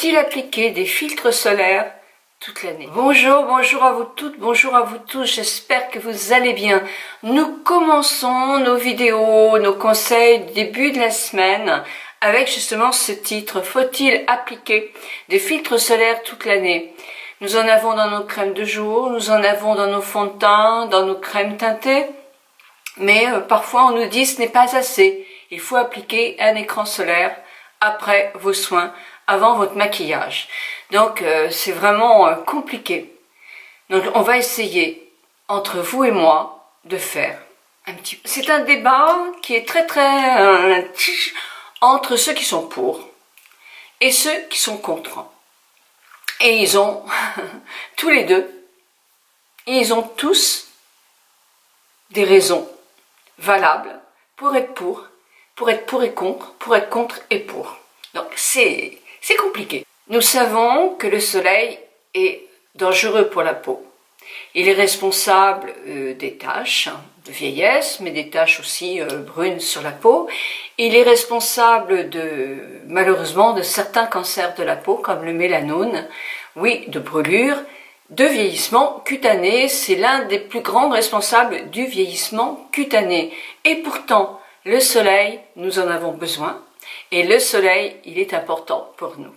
Faut-il appliquer des filtres solaires toute l'année? Bonjour, bonjour à vous toutes, bonjour à vous tous, j'espère que vous allez bien. Nous commençons nos vidéos, nos conseils du début de la semaine avec justement ce titre, faut-il appliquer des filtres solaires toute l'année? Nous en avons dans nos crèmes de jour, nous en avons dans nos fonds de teint, dans nos crèmes teintées, mais parfois on nous dit ce n'est pas assez. Il faut appliquer un écran solaire après vos soins, avant votre maquillage. Donc c'est vraiment compliqué. Donc on va essayer, entre vous et moi, de faire un petit peu. C'est un débat qui est très entre ceux qui sont pour et ceux qui sont contre. Et ils ont tous les deux, et ils ont tous des raisons valables pour être pour et contre, pour être contre et pour. Donc c'est compliqué. Nous savons que le soleil est dangereux pour la peau. Il est responsable des taches de vieillesse, mais des taches aussi brunes sur la peau. Il est responsable malheureusement de certains cancers de la peau, comme le mélanome, oui, de brûlures, de vieillissement cutané. C'est l'un des plus grands responsables du vieillissement cutané. Et pourtant, le soleil, nous en avons besoin. Et le soleil, il est important pour nous.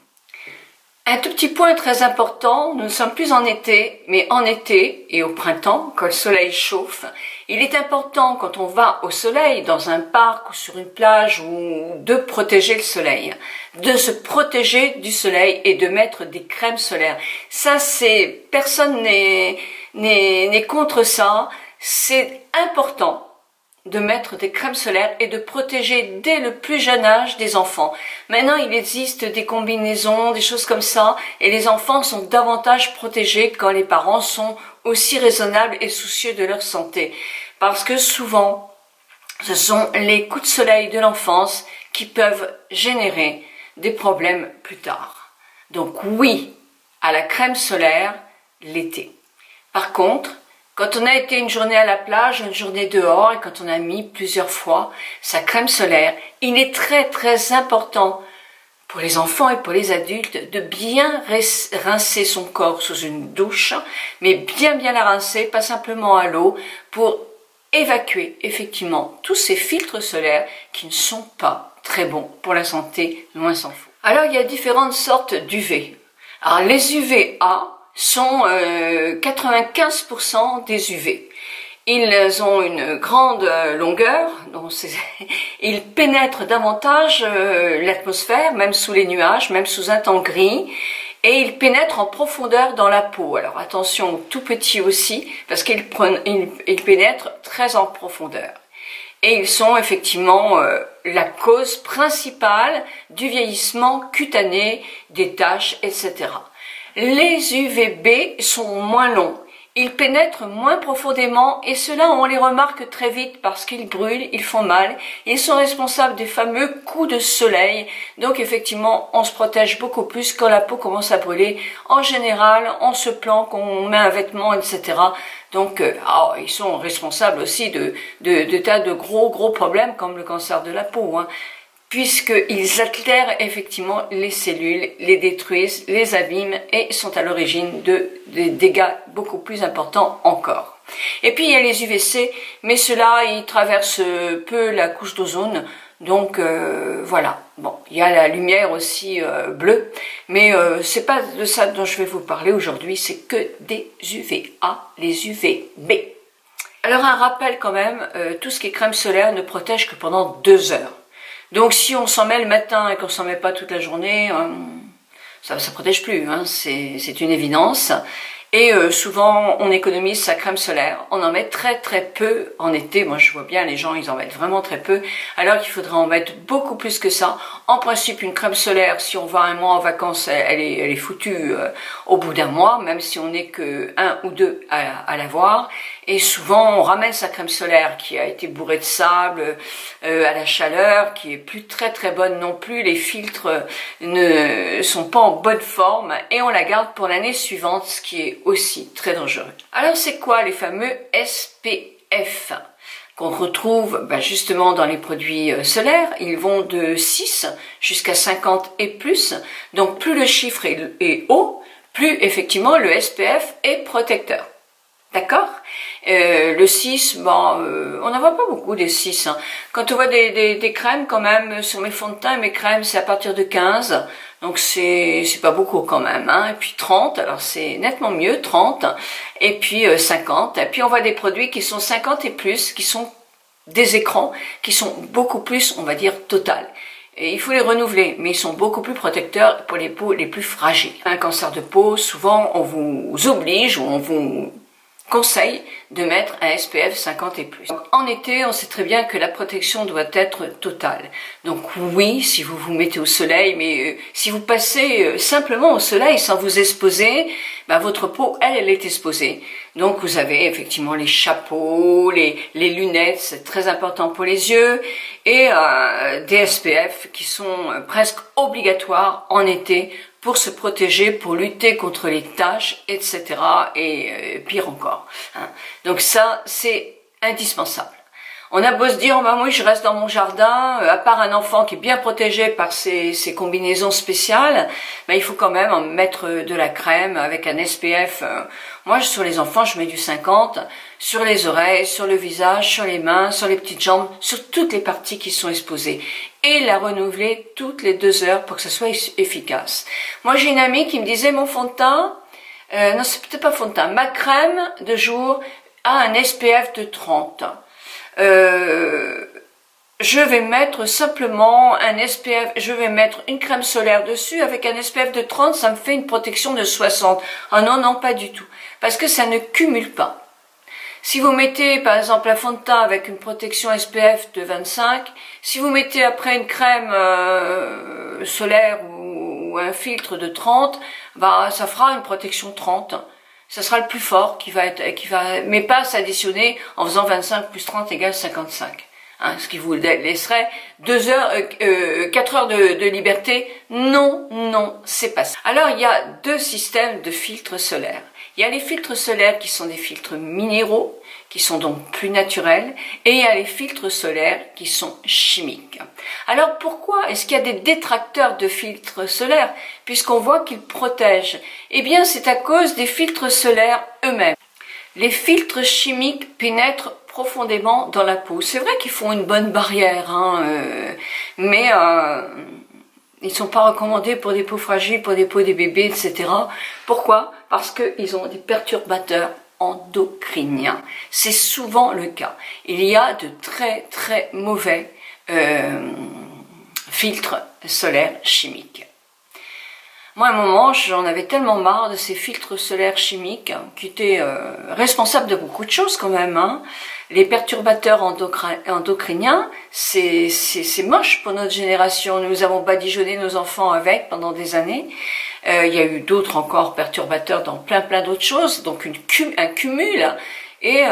Un tout petit point très important, nous ne sommes plus en été, mais en été et au printemps, quand le soleil chauffe, il est important quand on va au soleil, dans un parc ou sur une plage, de protéger le soleil, de se protéger du soleil et de mettre des crèmes solaires. Ça, personne n'est contre ça, c'est important de mettre des crèmes solaires et de protéger dès le plus jeune âge des enfants. Maintenant, il existe des combinaisons, des choses comme ça, et les enfants sont davantage protégés quand les parents sont aussi raisonnables et soucieux de leur santé. Parce que souvent, ce sont les coups de soleil de l'enfance qui peuvent générer des problèmes plus tard. Donc oui, à la crème solaire l'été. Par contre, quand on a été une journée à la plage, une journée dehors, et quand on a mis plusieurs fois sa crème solaire, il est très important pour les enfants et pour les adultes de bien rincer son corps sous une douche, mais bien la rincer, pas simplement à l'eau, pour évacuer effectivement tous ces filtres solaires qui ne sont pas très bons pour la santé, loin s'en faut. Alors il y a différentes sortes d'UV. Alors les UVA sont 95% des UV. Ils ont une grande longueur, donc ils pénètrent davantage l'atmosphère, même sous les nuages, même sous un temps gris, et ils pénètrent en profondeur dans la peau. Alors attention aux tout petits aussi, parce qu'ils pénètrent très en profondeur. Et ils sont effectivement la cause principale du vieillissement cutané, des taches, etc. Les UVB sont moins longs, ils pénètrent moins profondément et cela on les remarque très vite parce qu'ils brûlent, ils font mal, ils sont responsables des fameux coups de soleil, donc effectivement on se protège beaucoup plus quand la peau commence à brûler. En général on se planque, on met un vêtement, etc. Donc ils sont responsables aussi de tas de gros problèmes comme le cancer de la peau, hein, puisqu'ils altèrent effectivement les cellules, les détruisent, les abîment et sont à l'origine de dégâts beaucoup plus importants encore. Et puis il y a les UVC, mais ceux-là, ils traversent peu la couche d'ozone, donc voilà. Bon, il y a la lumière aussi bleue, mais c'est pas de ça dont je vais vous parler aujourd'hui, c'est que des UVA, les UVB. Alors un rappel quand même, tout ce qui est crème solaire ne protège que pendant 2 heures. Donc si on s'en met le matin et qu'on s'en met pas toute la journée, ça protège plus, hein, c'est une évidence. Et souvent on économise sa crème solaire, on en met très peu en été. Moi je vois bien les gens, ils en mettent vraiment très peu, alors qu'il faudrait en mettre beaucoup plus que ça. En principe une crème solaire, si on va un mois en vacances, elle est foutue au bout d'un mois, même si on n'est que 1 ou 2 à l'avoir. Et souvent on ramène sa crème solaire qui a été bourrée de sable, à la chaleur, qui est plus très bonne non plus, les filtres ne sont pas en bonne forme et on la garde pour l'année suivante, ce qui est aussi très dangereux. Alors c'est quoi les fameux SPF? qu'on retrouve justement dans les produits solaires. Ils vont de 6 jusqu'à 50 et plus. Donc plus le chiffre est haut, plus effectivement le SPF est protecteur. D'accord? Le 6, on n'en voit pas beaucoup des 6. Hein. Quand on voit des crèmes quand même, sur mes fonds de teint, mes crèmes, c'est à partir de 15. Donc c'est pas beaucoup quand même. Hein. Et puis 30, alors c'est nettement mieux, 30. Et puis 50. Et puis on voit des produits qui sont 50 et plus, qui sont des écrans, qui sont beaucoup plus, on va dire, total. Et il faut les renouveler, mais ils sont beaucoup plus protecteurs pour les peaux les plus fragiles. Un cancer de peau, souvent on vous oblige ou on vous conseille de mettre un SPF 50 et plus. Donc, en été, on sait très bien que la protection doit être totale. Donc oui, si vous vous mettez au soleil, mais si vous passez simplement au soleil sans vous exposer, votre peau, elle est exposée. Donc vous avez effectivement les chapeaux, les lunettes, c'est très important pour les yeux, et des SPF qui sont presque obligatoires en été pour se protéger, pour lutter contre les taches, etc. Et pire encore. Hein. Donc ça, c'est indispensable. On a beau se dire, moi je reste dans mon jardin, à part un enfant qui est bien protégé par ces combinaisons spéciales, il faut quand même en mettre de la crème avec un SPF. Moi, sur les enfants, je mets du 50, sur les oreilles, sur le visage, sur les mains, sur les petites jambes, sur toutes les parties qui sont exposées. Et la renouveler toutes les 2 heures pour que ça soit efficace. Moi, j'ai une amie qui me disait, mon fond de teint, non, c'est peut-être pas fond de teint, ma crème de jour a un SPF de 30. Je vais mettre simplement un SPF, je vais mettre une crème solaire dessus avec un SPF de 30, ça me fait une protection de 60. Ah non, non, pas du tout. Parce que ça ne cumule pas. Si vous mettez par exemple un fond de teint avec une protection SPF de 25, si vous mettez après une crème solaire ou un filtre de 30, ça fera une protection 30. Ça sera le plus fort mais pas s'additionner en faisant 25 plus 30 égale 55. Hein, ce qui vous laisserait 4 heures de liberté. Non, non, c'est pas ça. Alors, il y a 2 systèmes de filtres solaires. Il y a les filtres solaires qui sont des filtres minéraux, qui sont donc plus naturels, et il y a les filtres solaires qui sont chimiques. Alors pourquoi est-ce qu'il y a des détracteurs de filtres solaires, puisqu'on voit qu'ils protègent? Eh bien, c'est à cause des filtres solaires eux-mêmes. Les filtres chimiques pénètrent profondément dans la peau. C'est vrai qu'ils font une bonne barrière, mais ils ne sont pas recommandés pour des peaux fragiles, pour des peaux des bébés, etc. Pourquoi? Parce qu'ils ont des perturbateurs endocriniens. C'est souvent le cas. Il y a de très très mauvais filtres solaires chimiques. Moi, à un moment, j'en avais tellement marre de ces filtres solaires chimiques qui étaient responsables de beaucoup de choses quand même. Hein. Les perturbateurs endocriniens, c'est moche pour notre génération. Nous avons badigeonné nos enfants avec pendant des années. Il y a eu d'autres encore perturbateurs dans plein d'autres choses, donc un cumul. Et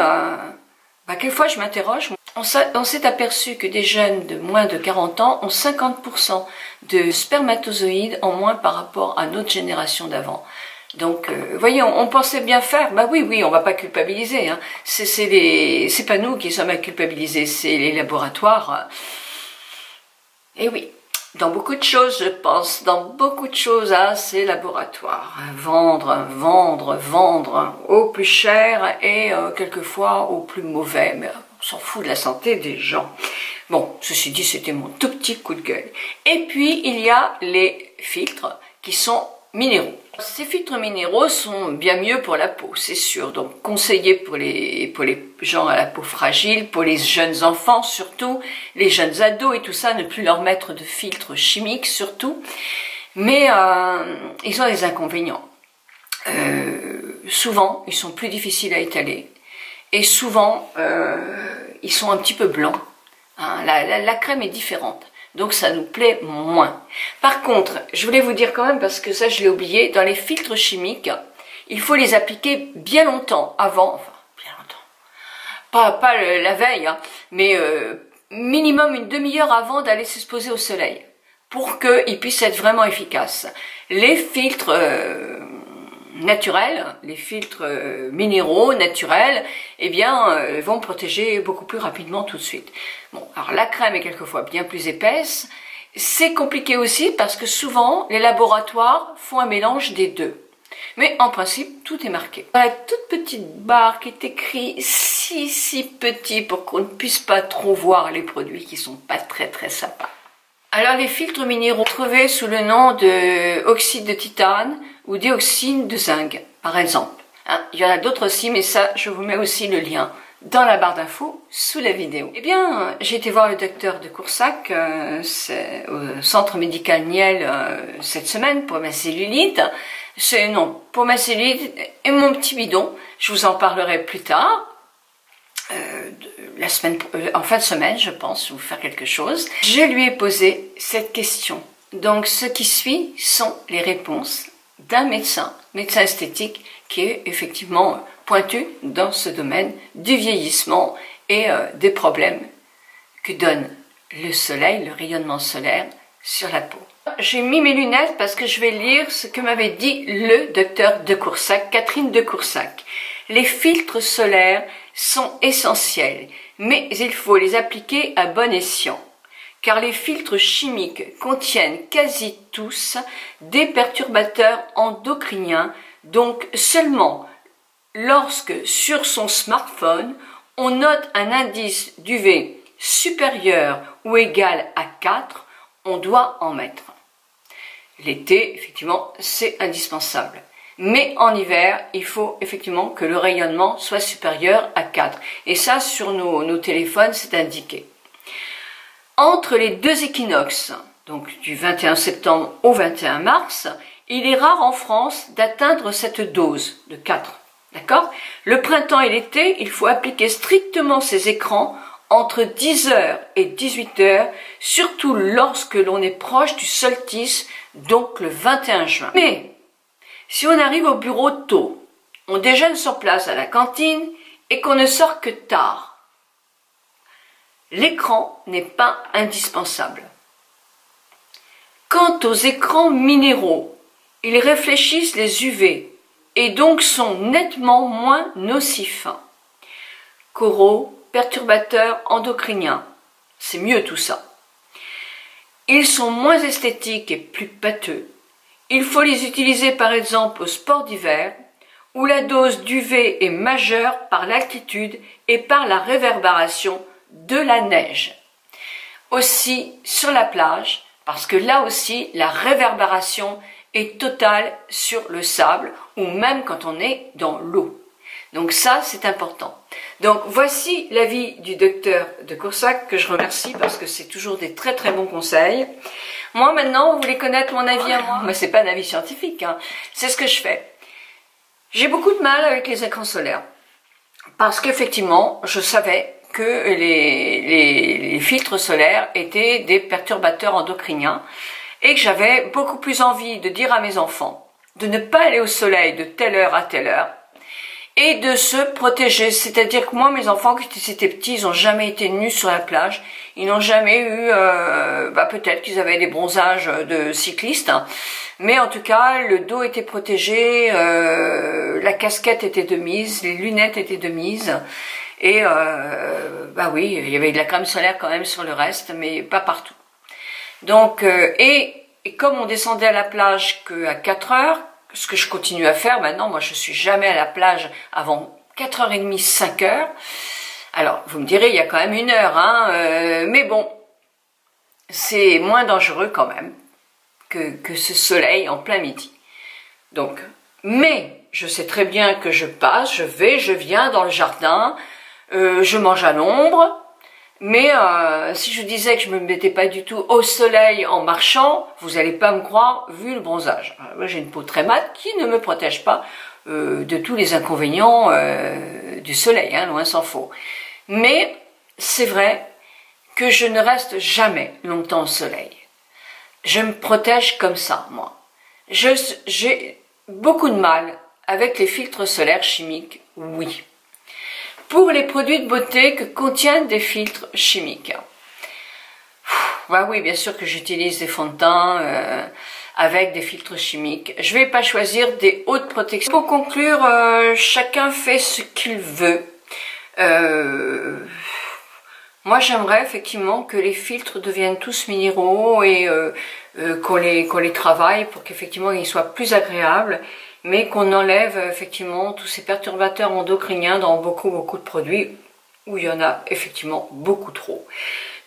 quelquefois, je m'interroge. On s'est aperçu que des jeunes de moins de 40 ans ont 50% de spermatozoïdes en moins par rapport à notre génération d'avant. Donc, voyez, on pensait bien faire. Oui, on va pas culpabiliser. Hein. C'est pas nous qui sommes à culpabiliser, c'est les laboratoires. Et oui, dans beaucoup de choses, je pense, dans beaucoup de choses, ces laboratoires. Vendre au plus cher et quelquefois au plus mauvais. Mais on s'en fout de la santé des gens. Bon, ceci dit, c'était mon tout petit coup de gueule. Et puis, il y a les filtres qui sont minéraux. Ces filtres minéraux sont bien mieux pour la peau, c'est sûr. Donc, conseillés pour les gens à la peau fragile, pour les jeunes enfants surtout, les jeunes ados et tout ça, ne plus leur mettre de filtres chimiques surtout. Mais ils ont des inconvénients. Souvent, ils sont plus difficiles à étaler. Et souvent, ils sont un petit peu blancs. Hein, la crème est différente. Donc ça nous plaît moins. Par contre, je voulais vous dire quand même, parce que ça je l'ai oublié, dans les filtres chimiques, il faut les appliquer bien longtemps avant, enfin bien longtemps, pas la veille, hein, mais minimum une demi-heure avant d'aller s'exposer au soleil, pour qu'ils puissent être vraiment efficaces. Les filtres naturels, les filtres minéraux naturels, eh bien, vont protéger beaucoup plus rapidement tout de suite. Bon, alors la crème est quelquefois bien plus épaisse. C'est compliqué aussi parce que souvent, les laboratoires font un mélange des deux. Mais en principe, tout est marqué. La toute petite barre qui est écrit si petit pour qu'on ne puisse pas trop voir les produits qui sont pas très sympas. Alors les filtres minéraux trouvés sous le nom de oxyde de titane ou dioxyde de zinc, par exemple. Hein, il y en a d'autres aussi, mais ça, je vous mets aussi le lien dans la barre d'infos sous la vidéo. Eh bien, j'ai été voir le docteur de Coursac, au centre médical Niel cette semaine pour ma cellulite. Pour ma cellulite et mon petit bidon. Je vous en parlerai plus tard. En fin de semaine, je pense, vous faire quelque chose. Je lui ai posé cette question. Donc, ce qui suit sont les réponses d'un médecin esthétique, qui est effectivement pointu dans ce domaine du vieillissement et des problèmes que donne le soleil, le rayonnement solaire sur la peau. J'ai mis mes lunettes parce que je vais lire ce que m'avait dit le docteur de Coursac, Catherine de Coursac. Les filtres solaires sont essentiels, mais il faut les appliquer à bon escient, car les filtres chimiques contiennent quasi tous des perturbateurs endocriniens, donc seulement lorsque sur son smartphone on note un indice d'UV supérieur ou égal à 4, on doit en mettre. L'été, effectivement, c'est indispensable. Mais en hiver, il faut effectivement que le rayonnement soit supérieur à 4. Et ça, sur nos téléphones, c'est indiqué. Entre les deux équinoxes, donc du 21 septembre au 21 mars, il est rare en France d'atteindre cette dose de 4. D'accord ? Le printemps et l'été, il faut appliquer strictement ces écrans entre 10h et 18h, surtout lorsque l'on est proche du solstice, donc le 21 juin. Mais si on arrive au bureau tôt, on déjeune sur place à la cantine et qu'on ne sort que tard, l'écran n'est pas indispensable. Quant aux écrans minéraux, ils réfléchissent les UV et donc sont nettement moins nocifs. Coraux, perturbateurs endocriniens, c'est mieux tout ça. Ils sont moins esthétiques et plus pâteux. Il faut les utiliser par exemple au sport d'hiver, où la dose d'UV est majeure par l'altitude et par la réverbération de la neige. Aussi sur la plage, parce que là aussi la réverbération est totale sur le sable, ou même quand on est dans l'eau. Donc ça, c'est important. Donc voici l'avis du docteur de Coursac, que je remercie parce que c'est toujours des très bons conseils. Moi maintenant, vous voulez connaître mon avis à moi? Mais c'est pas un avis scientifique, hein. C'est ce que je fais. J'ai beaucoup de mal avec les écrans solaires parce qu'effectivement, je savais que les filtres solaires étaient des perturbateurs endocriniens et que j'avais beaucoup plus envie de dire à mes enfants de ne pas aller au soleil de telle heure à telle heure et de se protéger. C'est-à-dire que moi, mes enfants, quand ils étaient petits, ils n'ont jamais été nus sur la plage. Ils n'ont jamais eu, peut-être qu'ils avaient des bronzages de cyclistes, hein. Mais en tout cas, le dos était protégé, la casquette était de mise, les lunettes étaient de mise. Et oui, il y avait de la crème solaire quand même sur le reste, mais pas partout. Donc, et comme on descendait à la plage qu'à 4 heures, ce que je continue à faire maintenant, moi je suis jamais à la plage avant 4h30, 5h. Alors, vous me direz, il y a quand même 1 heure, hein, mais bon, c'est moins dangereux quand même que ce soleil en plein midi. Donc, mais je sais très bien que je passe, je viens dans le jardin, je mange à l'ombre, mais si je disais que je me mettais pas du tout au soleil en marchant, vous allez pas me croire vu le bronzage. Moi j'ai une peau très mate qui ne me protège pas de tous les inconvénients du soleil, hein, loin s'en faut. Mais c'est vrai que je ne reste jamais longtemps au soleil. Je me protège comme ça, moi. J'ai beaucoup de mal avec les filtres solaires chimiques, oui. Pour les produits de beauté que contiennent des filtres chimiques. Bah oui, bien sûr que j'utilise des fonds de teint avec des filtres chimiques. Je vais pas choisir des hautes protections. Pour conclure, chacun fait ce qu'il veut. Moi, j'aimerais effectivement que les filtres deviennent tous minéraux et qu'on les travaille pour qu'effectivement ils soient plus agréables, mais qu'on enlève effectivement tous ces perturbateurs endocriniens dans beaucoup de produits où il y en a effectivement beaucoup trop.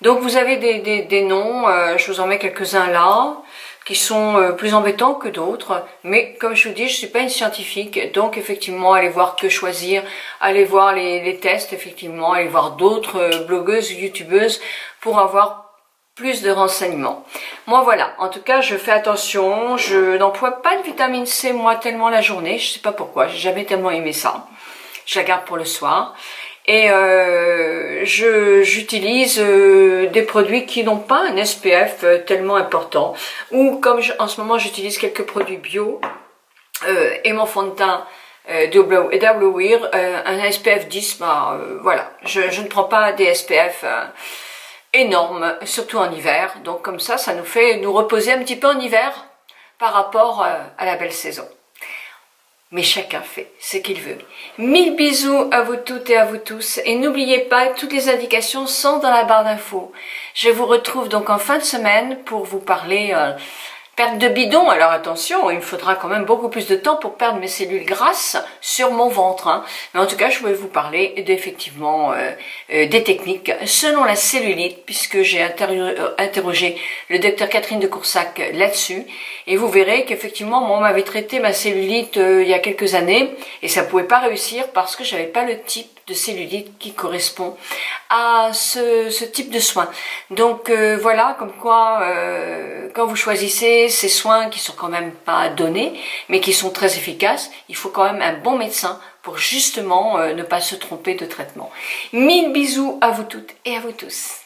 Donc vous avez des noms, je vous en mets quelques-uns là, qui sont plus embêtants que d'autres, mais comme je vous dis, je suis pas une scientifique, donc effectivement, allez voir Que Choisir, allez voir les tests, effectivement, allez voir d'autres blogueuses, youtubeuses, pour avoir plus de renseignements. Moi voilà, en tout cas, je fais attention, je n'emploie pas de vitamine C, moi, tellement la journée, je sais pas pourquoi, j'ai jamais tellement aimé ça, je la garde pour le soir. Et j'utilise des produits qui n'ont pas un SPF tellement important. Ou comme en ce moment j'utilise quelques produits bio et mon fond de teint Double Wear, un SPF 10, bah, voilà. Je ne prends pas des SPF énormes, surtout en hiver. Donc comme ça nous fait nous reposer un petit peu en hiver par rapport à la belle saison. Mais chacun fait ce qu'il veut. 1000 bisous à vous toutes et à vous tous. Et n'oubliez pas, toutes les indications sont dans la barre d'infos. Je vous retrouve donc en fin de semaine pour vous parler perte de bidon. Alors attention, il me faudra quand même beaucoup plus de temps pour perdre mes cellules grasses sur mon ventre. Hein. Mais en tout cas, je voulais vous parler d'effectivement des techniques selon la cellulite, puisque j'ai interrogé le docteur Catherine de Coursac là-dessus. Et vous verrez qu'effectivement, moi, on m'avait traité ma cellulite il y a quelques années, et ça pouvait pas réussir parce que j'avais pas le type de cellulite qui correspond à ce type de soins. Donc voilà, comme quoi quand vous choisissez ces soins qui sont quand même pas donnés, mais qui sont très efficaces, il faut quand même un bon médecin pour justement ne pas se tromper de traitement. 1000 bisous à vous toutes et à vous tous.